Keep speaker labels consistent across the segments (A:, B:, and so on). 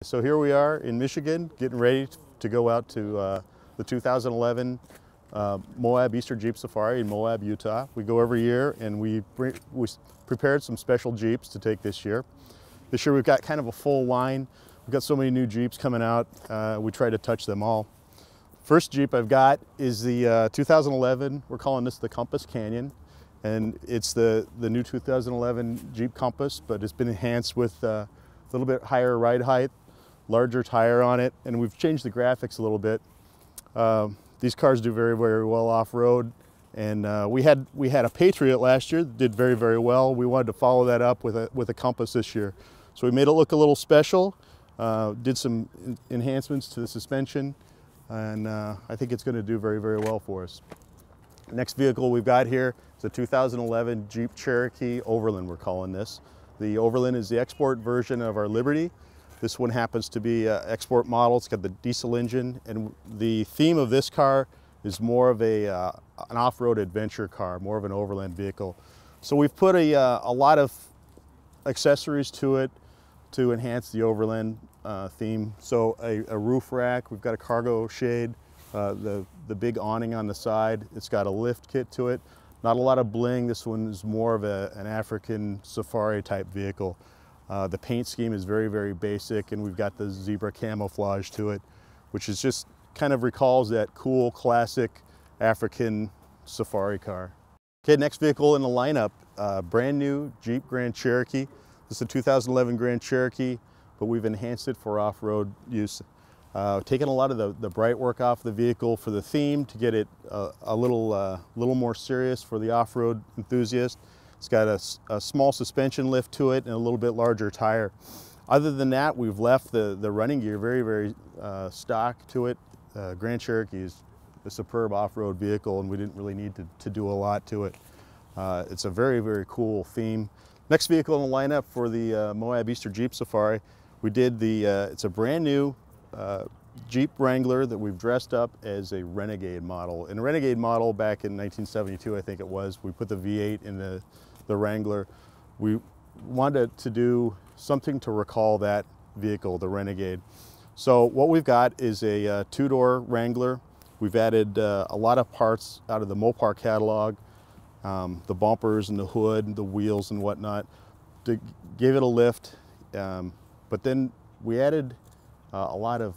A: So here we are in Michigan, getting ready to go out to the 2011 Moab Easter Jeep Safari in Moab, Utah. We go every year, and we prepared some special Jeeps to take this year. This year we've got kind of a full line. We've got so many new Jeeps coming out, we try to touch them all. First Jeep I've got is the 2011, we're calling this the Compass Canyon. And it's the new 2011 Jeep Compass, but it's been enhanced with a little bit higher ride height, larger tire on it, and we've changed the graphics a little bit. These cars do very, very well off-road, and we had a Patriot last year that did very, very well. We wanted to follow that up with a Compass this year. So we made it look a little special, did some enhancements to the suspension, and I think it's going to do very, very well for us. Next vehicle we've got here is a 2011 Jeep Cherokee Overland, we're calling this. The Overland is the export version of our Liberty. This one happens to be an export model. It's got the diesel engine, and the theme of this car is more of an off-road adventure car, more of an overland vehicle. So we've put a lot of accessories to it to enhance the overland theme. So a roof rack, we've got a cargo shade, the big awning on the side. It's got a lift kit to it. Not a lot of bling. This one is more of an African safari type vehicle. The paint scheme is very, very basic, and we've got the zebra camouflage to it, which is just kind of recalls that cool, classic African safari car. Okay, next vehicle in the lineup, brand new Jeep Grand Cherokee. This is a 2011 Grand Cherokee, but we've enhanced it for off-road use. Taken a lot of the bright work off the vehicle for the theme to get it a little more serious for the off-road enthusiast. It's got a small suspension lift to it and a little bit larger tire. Other than that, we've left the running gear very, very stock to it. Grand Cherokee is a superb off-road vehicle, and we didn't really need to do a lot to it. It's a very, very cool theme. Next vehicle in the lineup for the Moab Easter Jeep Safari, we did it's a brand new Jeep Wrangler that we've dressed up as a Renegade model. In a Renegade model back in 1972, I think it was, we put the V8 in the Wrangler. We wanted to do something to recall that vehicle, the Renegade. So what we've got is a two-door Wrangler. We've added a lot of parts out of the Mopar catalog, the bumpers and the hood and the wheels and whatnot, to give it a lift. But then we added a lot of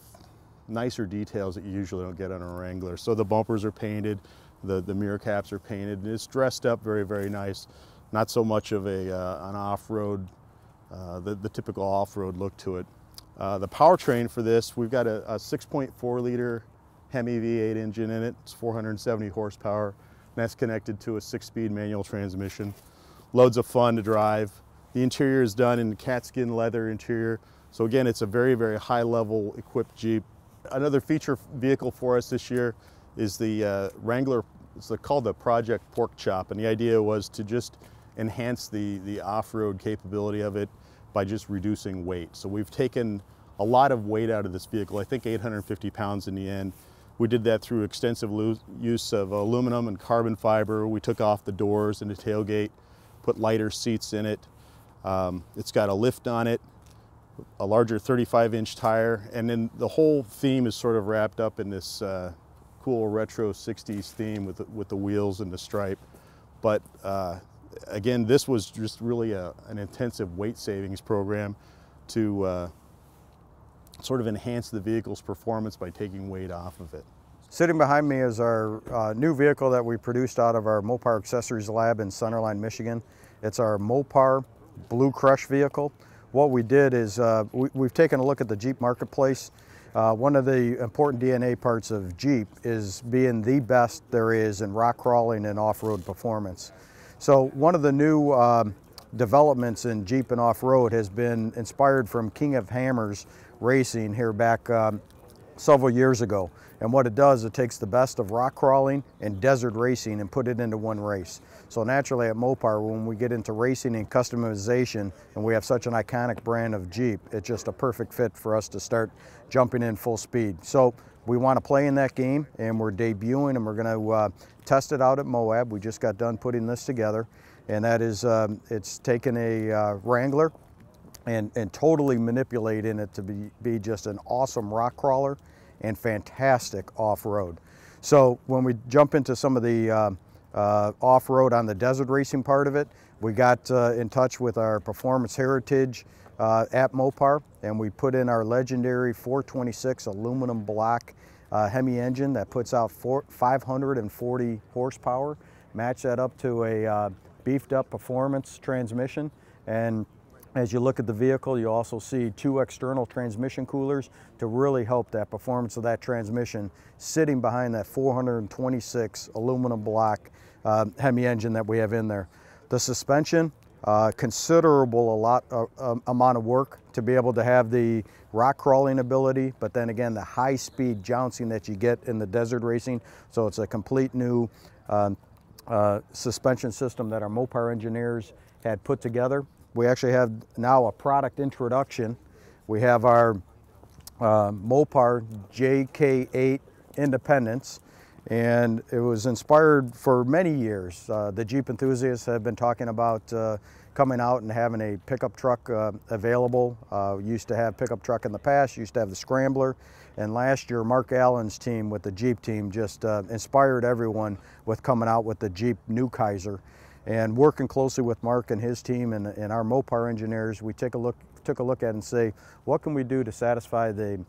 A: nicer details that you usually don't get on a Wrangler. So the bumpers are painted, the mirror caps are painted, and it's dressed up very, very nice. Not so much of an off-road, the typical off-road look to it. The powertrain for this, we've got a 6.4 liter Hemi V8 engine in it. It's 470 horsepower, and that's connected to a 6-speed manual transmission. Loads of fun to drive. The interior is done in catskin leather interior. So again, it's a very, very high-level equipped Jeep. Another feature vehicle for us this year is the Wrangler. It's called the Project Pork Chop, and the idea was to just enhance the off-road capability of it by just reducing weight. So we've taken a lot of weight out of this vehicle, I think 850 pounds in the end. We did that through extensive use of aluminum and carbon fiber. We took off the doors and the tailgate, put lighter seats in it. It's got a lift on it, a larger 35-inch tire, and then the whole theme is sort of wrapped up in this cool retro 60s theme with the wheels and the stripe. But again, this was just really an intensive weight savings program to sort of enhance the vehicle's performance by taking weight off of it.
B: Sitting behind me is our new vehicle that we produced out of our Mopar Accessories Lab in Centerline, Michigan. It's our Mopar Blue Crush vehicle. What we did is we've taken a look at the Jeep marketplace. One of the important DNA parts of Jeep is being the best there is in rock crawling and off-road performance. So one of the new developments in Jeep and off-road has been inspired from King of Hammers racing here back several years ago. And what it does, it takes the best of rock crawling and desert racing and put it into one race. So naturally at Mopar, when we get into racing and customization, and we have such an iconic brand of Jeep, it's just a perfect fit for us to start jumping in full speed. So we want to play in that game, and we're debuting, and we're going to test it out at Moab. We just got done putting this together, and that is, it's taken a Wrangler and totally manipulating it to be just an awesome rock crawler and fantastic off-road. So when we jump into some of the off-road on the desert racing part of it, we got in touch with our performance heritage at Mopar, and we put in our legendary 426 aluminum block Hemi engine that puts out 540 horsepower. Match that up to a beefed up performance transmission, and as you look at the vehicle, you also see 2 external transmission coolers to really help that performance of that transmission sitting behind that 426 aluminum block Hemi engine that we have in there. The suspension, considerable amount of work to be able to have the rock crawling ability, but then again the high speed jouncing that you get in the desert racing. So it's a complete new suspension system that our Mopar engineers had put together. We actually have now a product introduction. We have our Mopar JK8 Independence, and it was inspired for many years. The Jeep enthusiasts have been talking about coming out and having a pickup truck available. Used to have pickup truck in the past, used to have the Scrambler, and last year Mark Allen's team with the Jeep team just inspired everyone with coming out with the Jeep New Kaiser. And working closely with Mark and his team and our Mopar engineers, we took a look at it and say, what can we do to satisfy the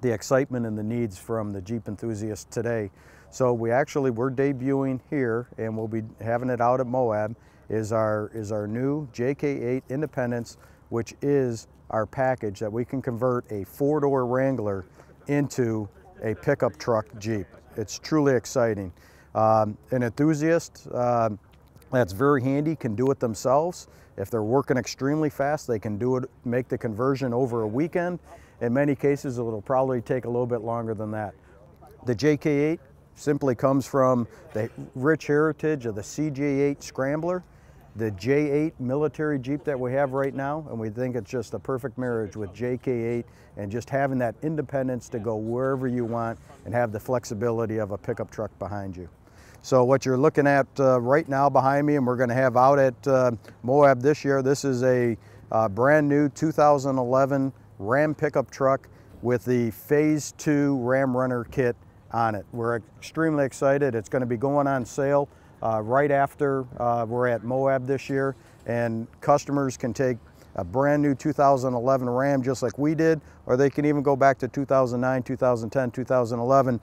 B: excitement and the needs from the Jeep enthusiasts today? So we're debuting here, and we'll be having it out at Moab, is our new JK8 Independence, which is our package that we can convert a 4-door Wrangler into a pickup truck Jeep. It's truly exciting. An enthusiast, that's very handy, can do it themselves. If they're working extremely fast, they can do it, make the conversion over a weekend. In many cases, it'll probably take a little bit longer than that. The JK8 simply comes from the rich heritage of the CJ8 Scrambler, the J8 military Jeep that we have right now, and we think it's just a perfect marriage with JK8 and just having that independence to go wherever you want and have the flexibility of a pickup truck behind you. So what you're looking at right now behind me, and we're going to have out at Moab this year, this is a brand new 2011 Ram pickup truck with the Phase 2 Ram Runner kit on it. We're extremely excited. It's going to be going on sale right after we're at Moab this year, and customers can take a brand new 2011 Ram just like we did, or they can even go back to 2009, 2010, 2011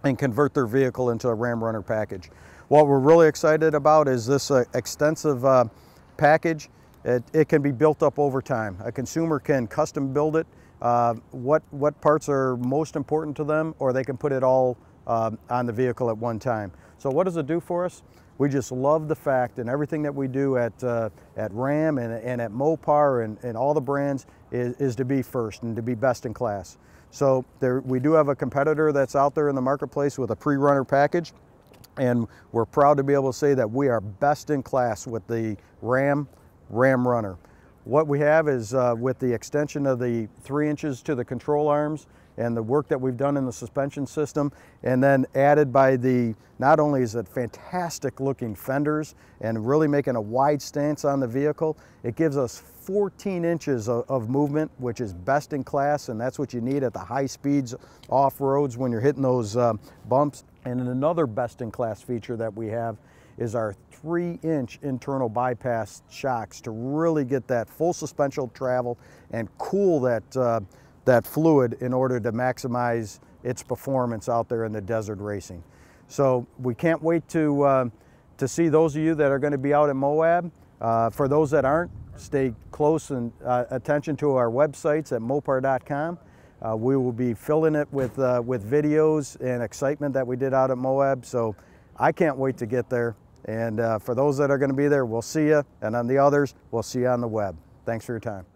B: and convert their vehicle into a Ram Runner package. What we're really excited about is this extensive package. It can be built up over time. A consumer can custom build it, what parts are most important to them, or they can put it all on the vehicle at one time. So what does it do for us? We just love the fact, and everything that we do at Ram and at Mopar and all the brands is to be first and to be best in class. So we do have a competitor that's out there in the marketplace with a pre-runner package, and we're proud to be able to say that we are best in class with the Ram Runner. What we have is with the extension of the 3 inches to the control arms and the work that we've done in the suspension system, and then added by not only is it fantastic looking fenders and really making a wide stance on the vehicle, it gives us 14 inches of movement, which is best in class, and that's what you need at the high speeds off roads when you're hitting those bumps. And another best in class feature that we have is our 3-inch internal bypass shocks to really get that full suspension travel and cool that fluid in order to maximize its performance out there in the desert racing. So we can't wait to see those of you that are going to be out at Moab. For those that aren't, stay close and attention to our websites at mopar.com. We will be filling it with videos and excitement that we did out at Moab. So I can't wait to get there. And for those that are going to be there, we'll see you. And on the others, we'll see you on the web. Thanks for your time.